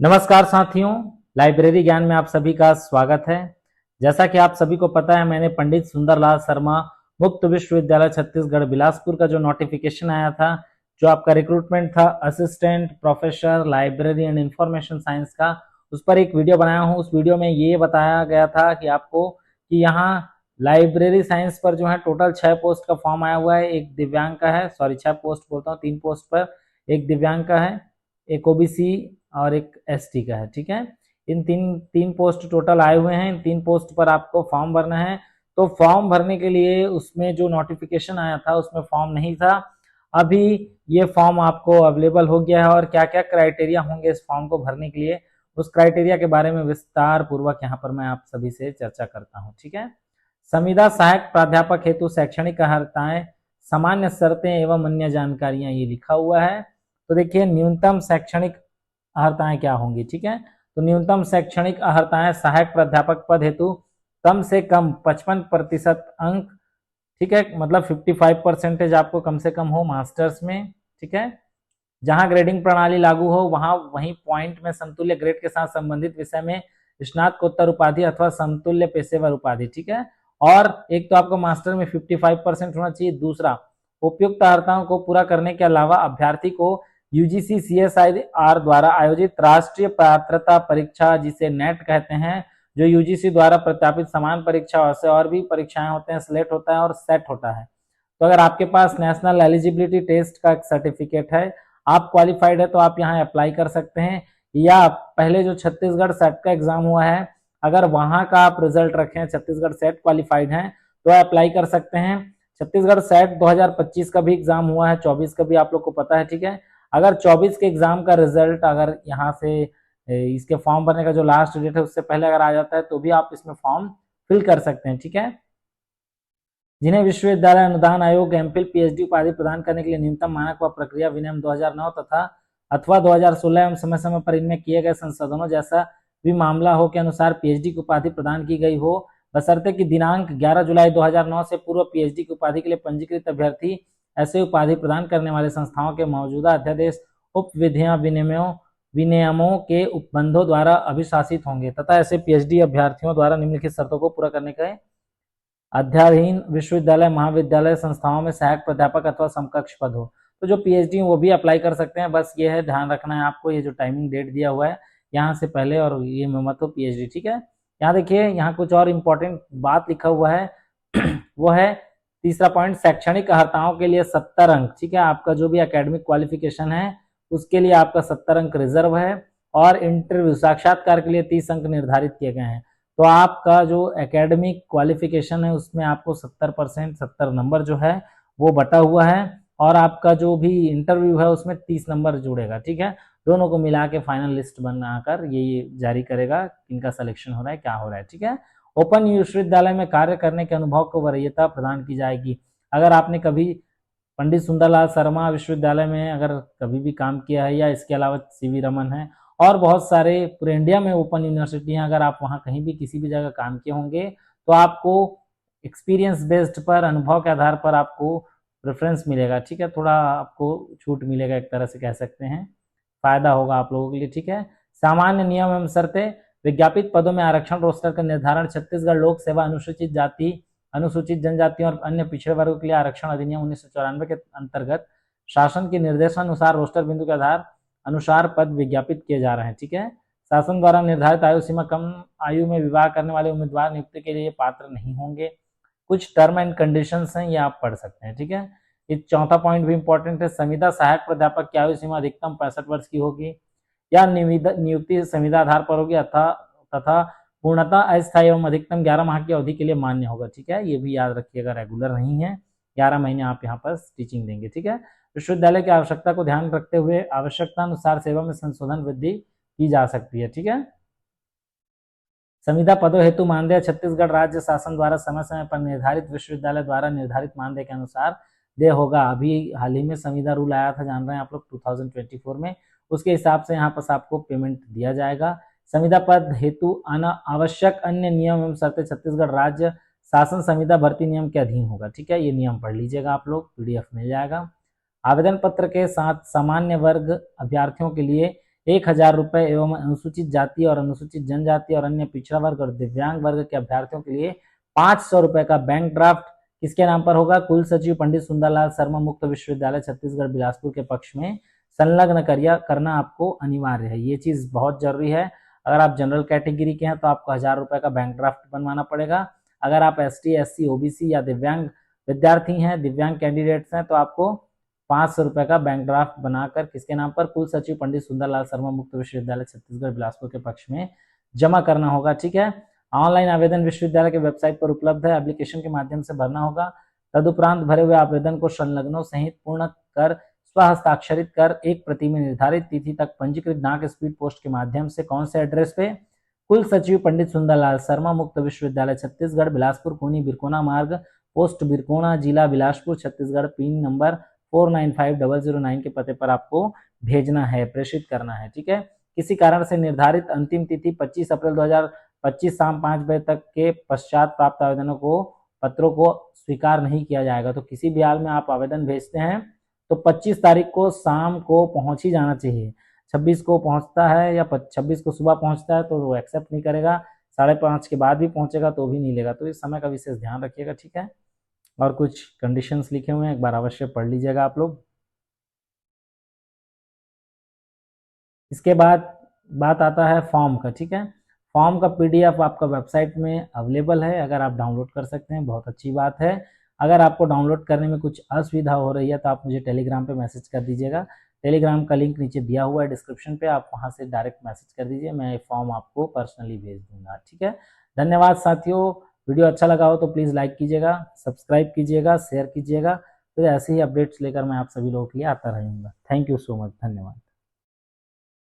नमस्कार साथियों, लाइब्रेरी ज्ञान में आप सभी का स्वागत है। जैसा कि आप सभी को पता है, मैंने पंडित सुंदरलाल शर्मा मुक्त विश्वविद्यालय छत्तीसगढ़ बिलासपुर का जो नोटिफिकेशन आया था, जो आपका रिक्रूटमेंट था assistant professor library and information science का, उस पर एक वीडियो बनाया हूँ। उस वीडियो में ये बताया गया था कि आपको कि यहाँ लाइब्रेरी साइंस पर जो है टोटल 6 पोस्ट का फॉर्म आया हुआ है। एक दिव्यांग का है, सॉरी 6 पोस्ट बोलता हूँ, 3 पोस्ट पर, एक दिव्यांग का है, एक ओबीसी और एक एसटी का है। ठीक है, इन तीन पोस्ट टोटल आए हुए हैं। इन 3 पोस्ट पर आपको फॉर्म भरना है। तो फॉर्म भरने के लिए उसमें जो नोटिफिकेशन आया था उसमें फॉर्म नहीं था। अभी ये फॉर्म आपको अवेलेबल हो गया है और क्या क्या क्राइटेरिया होंगे इस फॉर्म को भरने के लिए, उस क्राइटेरिया के बारे में विस्तार पूर्वक यहाँ पर मैं आप सभी से चर्चा करता हूँ। ठीक है, संविदा सहायक प्राध्यापक हेतु शैक्षणिक अर्हताएं, सामान्य शर्तें एवं अन्य जानकारियां, ये लिखा हुआ है। तो देखिए, न्यूनतम शैक्षणिक अर्हताएं क्या होंगी। ठीक है, तो न्यूनतम शैक्षणिक अर्हताएं सहायक प्राध्यापक पद हेतु कम से कम 55% अंक। ठीक है, मतलब 55% आपको कम से कम हो मास्टर्स में। ठीक है, जहां ग्रेडिंग प्रणाली लागू हो वहां वहीं पॉइंट में समतुल्य ग्रेड के साथ संबंधित विषय में स्नातकोत्तर उपाधि अथवा समतुल्य पेशेवर उपाधि। ठीक है, और एक तो आपको मास्टर में 55% होना चाहिए। दूसरा, उपयुक्त अर्हताओं को पूरा करने के अलावा अभ्यर्थी को यूजीसी सीएसआईआर द्वारा आयोजित राष्ट्रीय पात्रता परीक्षा, जिसे नेट कहते हैं, जो यूजीसी द्वारा प्रत्यापित समान परीक्षा से और भी परीक्षाएं होते हैं, स्लेट होता है और सेट होता है। तो अगर आपके पास नेशनल एलिजिबिलिटी टेस्ट का सर्टिफिकेट है, आप क्वालिफाइड है, तो आप यहाँ अप्लाई कर सकते हैं। या पहले जो छत्तीसगढ़ सेट का एग्जाम हुआ है, अगर वहां का आप रिजल्ट रखें, छत्तीसगढ़ सेट क्वालिफाइड हैं, तो अप्लाई कर सकते हैं। छत्तीसगढ़ सेट 2025 का भी एग्जाम हुआ है, 24 का भी आप लोग को पता है। ठीक है, अगर 24 के एग्जाम का रिजल्ट अगर यहाँ से इसके फॉर्म भरने का जो लास्ट डेट है उससे पहले अगर आ जाता है तो भी आप इसमें फॉर्म फिल कर सकते हैं। ठीक है, जिन्हें विश्वविद्यालय अनुदान आयोग एमफिल पीएचडी उपाधि प्रदान करने के लिए न्यूनतम मानक व प्रक्रिया विनियम 2009 तथा अथवा 2016 एवं समय समय पर इनमें किए गए संशोधनों जैसा भी मामला हो के अनुसार पीएचडी की उपाधि प्रदान की गई हो, बशर्ते कि दिनांक 11 जुलाई 2009 से पूर्व पीएचडी की उपाधि के लिए पंजीकृत अभ्यर्थी ऐसे उपाधि प्रदान करने वाले संस्थाओं के मौजूदा अध्यादेश उप विधियां विनियमों के उपबंधों द्वारा अभिशासित होंगे तथा ऐसे पीएचडी अभ्यर्थियों द्वारा निम्नलिखित शर्तों को पूरा करने के अध्याधीन विश्वविद्यालय महाविद्यालय संस्थाओं में सहायक प्राध्यापक अथवा समकक्ष पद हो। तो जो पीएचडी वो भी अप्लाई कर सकते हैं। बस ये है, ध्यान रखना है आपको, ये जो टाइमिंग डेट दिया हुआ है यहाँ से पहले और ये मत हो पीएचडी। ठीक है, यहाँ देखिए, यहाँ कुछ और इम्पोर्टेंट बात लिखा हुआ है वो है तीसरा पॉइंट, शैक्षणिक अर्हताओं के लिए 70 अंक। ठीक है, आपका जो भी एकेडमिक क्वालिफिकेशन है उसके लिए आपका 70 अंक रिजर्व है और इंटरव्यू साक्षात्कार के लिए 30 अंक निर्धारित किए गए हैं। तो आपका जो एकेडमिक क्वालिफिकेशन है उसमें आपको 70% 70 नंबर जो है वो बटा हुआ है और आपका जो भी इंटरव्यू है उसमें 30 नंबर जुड़ेगा। ठीक है, दोनों को मिला के फाइनल लिस्ट बनाकर ये जारी करेगा किनका सिलेक्शन हो रहा है, क्या हो रहा है। ठीक है, ओपन विश्वविद्यालय में कार्य करने के अनुभव को वरीयता प्रदान की जाएगी। अगर आपने कभी पंडित सुंदरलाल शर्मा विश्वविद्यालय में अगर कभी भी काम किया है, या इसके अलावा सीवी रमन है और बहुत सारे पूरे इंडिया में ओपन यूनिवर्सिटी हैं, अगर आप वहाँ कहीं भी किसी भी जगह काम किए होंगे तो आपको एक्सपीरियंस बेस्ड पर, अनुभव के आधार पर आपको प्रेफरेंस मिलेगा। ठीक है, थोड़ा आपको छूट मिलेगा, एक तरह से कह सकते हैं, फायदा होगा आप लोगों के लिए। ठीक है, सामान्य नियम एवं शर्तें, विज्ञापित पदों में आरक्षण रोस्टर का निर्धारण छत्तीसगढ़ लोक सेवा अनुसूचित जाति, अनुसूचित जनजाति और अन्य पिछड़े वर्गों के लिए आरक्षण अधिनियम 1994 के अंतर्गत शासन के निर्देशानुसार रोस्टर बिंदु के आधार अनुसार पद विज्ञापित किए जा रहे हैं। ठीक है, शासन द्वारा निर्धारित आयु सीमा कम आयु में विवाह करने वाले उम्मीदवार नियुक्ति के लिए पात्र नहीं होंगे। कुछ टर्म एंड कंडीशंस हैं, ये आप पढ़ सकते हैं। ठीक है, ये चौथा पॉइंट भी इंपॉर्टेंट है, संविदा सहायक प्राध्यापक की आयु सीमा अधिकतम 65 वर्ष की होगी या नियुक्ति संविदा आधार पर होगी तथा पूर्णतः अस्थायी एवं अधिकतम 11 माह की अवधि के लिए मान्य होगा। ठीक है, ये भी याद रखिएगा, रेगुलर नहीं है, 11 महीने आप यहाँ पर टीचिंग देंगे। ठीक है, विश्वविद्यालय की आवश्यकता को ध्यान रखते हुए आवश्यकता अनुसार सेवा में संशोधन वृद्धि की जा सकती है। ठीक है, संविदा पदों हेतु मानदेय छत्तीसगढ़ राज्य शासन द्वारा समय समय पर निर्धारित विश्वविद्यालय द्वारा निर्धारित मानदेय के अनुसार देय होगा। अभी हाल ही में संविदा रूल आया था, जान रहे हैं आप लोग, 2024 में, उसके हिसाब से यहाँ पर आपको पेमेंट दिया जाएगा। संविदा पद हेतु आवश्यक अन्य नियम एवं शर्तें छत्तीसगढ़ राज्य शासन संविदा भर्ती नियम के अधीन होगा। ठीक है, ये नियम पढ़ लीजिएगा आप लोग, पीडीएफ मिल जाएगा। आवेदन पत्र के साथ सामान्य वर्ग अभ्यर्थियों के लिए 1000 रुपये एवं अनुसूचित जाति और अनुसूचित जनजाति और अन्य पिछड़ा वर्ग और दिव्यांग वर्ग के अभ्यर्थियों के लिए 500 रुपये का बैंक ड्राफ्ट किसके नाम पर होगा? कुल सचिव पंडित सुंदरलाल शर्मा मुक्त विश्वविद्यालय छत्तीसगढ़ बिलासपुर के पक्ष में संलग्न करना आपको अनिवार्य है। ये चीज बहुत जरूरी है। अगर आप जनरल कैटेगरी के हैं तो आपको 1000 रुपये का बैंक ड्राफ्ट बनवाना पड़ेगा। अगर आप ST SC OBC या दिव्यांग विद्यार्थी हैं, दिव्यांग कैंडिडेट्स हैं, तो आपको 500 रुपये का बैंक ड्राफ्ट बनाकर किसके नाम पर? कुल सचिव पंडित सुंदरलाल शर्मा मुक्त विश्वविद्यालय छत्तीसगढ़ बिलासपुर के पक्ष में जमा करना होगा। ठीक है। ऑनलाइन आवेदन विश्वविद्यालय के वेबसाइट पर उपलब्ध है, एप्लीकेशन के माध्यम से भरना होगा। तदुपरांत भरे हुए आवेदन को संलग्नों सहित पूर्ण कर स्वहस्ताक्षरित कर एक प्रति में निर्धारित तिथि तक पंजीकृत डाक स्पीड पोस्ट के माध्यम से कौन से एड्रेस पे? कुल सचिव पंडित सुंदरलाल शर्मा मुक्त विश्वविद्यालय छत्तीसगढ़ बिलासपुर खूनी बिरकोना मार्ग, पोस्ट बिरकोना, जिला बिलासपुर छत्तीसगढ़, पिन नंबर 495009 के पते पर आपको भेजना है, प्रेषित करना है। ठीक है। किसी कारण से निर्धारित अंतिम तिथि 25 अप्रैल 2025 शाम 5 बजे तक के पश्चात प्राप्त आवेदनों को पत्रों को स्वीकार नहीं किया जाएगा। तो किसी भी हाल में आप आवेदन भेजते हैं तो 25 तारीख को शाम को पहुंच ही जाना चाहिए। 26 को पहुंचता है या 26 को सुबह पहुंचता है तो वो एक्सेप्ट नहीं करेगा, 5:30 के बाद भी पहुंचेगा तो भी नहीं लेगा। तो इस समय का विशेष ध्यान रखिएगा। ठीक है। और कुछ कंडीशंस लिखे हुए हैं, एक बार अवश्य पढ़ लीजिएगा आप लोग। इसके बाद बात आता है फॉर्म का। ठीक है। फॉर्म का PDF आपका वेबसाइट में अवेलेबल है, अगर आप डाउनलोड कर सकते हैं बहुत अच्छी बात है। अगर आपको डाउनलोड करने में कुछ असुविधा हो रही है तो आप मुझे टेलीग्राम पे मैसेज कर दीजिएगा। टेलीग्राम का लिंक नीचे दिया हुआ है डिस्क्रिप्शन पे, आप वहां से डायरेक्ट मैसेज कर दीजिए, मैं फॉर्म आपको पर्सनली भेज दूंगा। ठीक है। धन्यवाद साथियों। वीडियो अच्छा लगा हो तो प्लीज़ लाइक कीजिएगा, सब्सक्राइब कीजिएगा, शेयर कीजिएगा। तो ऐसे ही अपडेट्स लेकर मैं आप सभी लोगों के लिए आता रहूँगा। Thank you so much. धन्यवाद।